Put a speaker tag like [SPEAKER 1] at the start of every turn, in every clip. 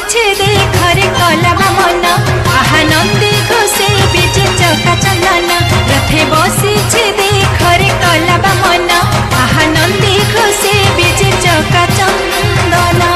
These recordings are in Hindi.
[SPEAKER 1] बसीछे देखरे कलाबा मन आहा नंदी घोषे बीजे चका चंदन रथे बसीछे देखरे कलाबा मन आहा नंदी घोषे बीजे चका चंदन।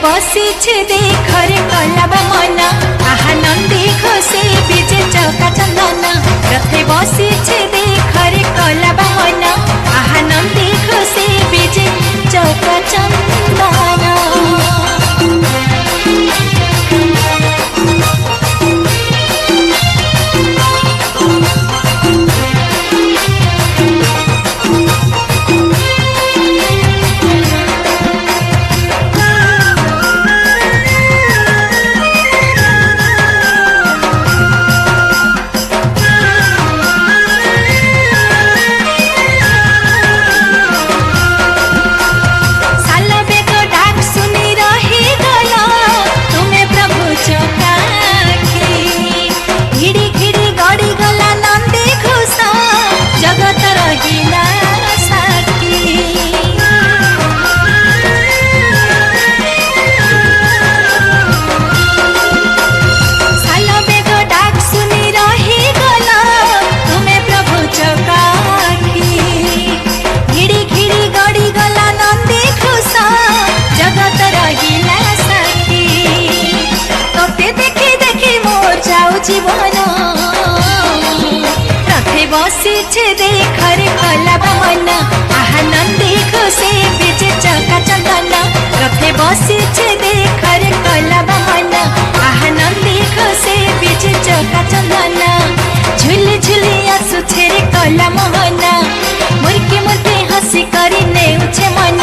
[SPEAKER 1] बसीछे देखरे कलाबा मन आहा नंदी घोषे बीजे चका चंदन रथे बसीछे देखरे कलाबा मन आहा नंदी घोषे बीजे चका चंदन। जीवन रथे बसीछे देखरे कलाबा मन आहा नंदी घोषे बीजे चका चंदन रथे बसीछे देखरे कलाबा मन आहा नंदी घोषे बीजे चका चंदन। झुली झुली आसुछे रे कला मोहन मुर्की मुर्की हसी करी नेउछे मन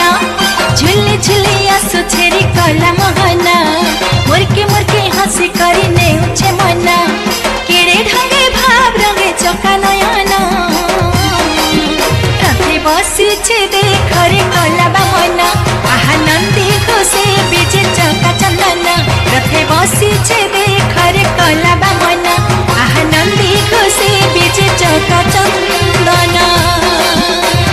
[SPEAKER 1] झुली झुली आसुछे रे कला मोहन मुर्की मुर्की हसी करी नेउछे मन केड़े ढंगे भाव रंगे चका नयन रथे बसीछे देखरे कलाबा मन आहा नंदी घोषे बीजे चका चंदन रथे बसीछे देखरे कलाबा मन आहा नंदी घोषे बीजे चका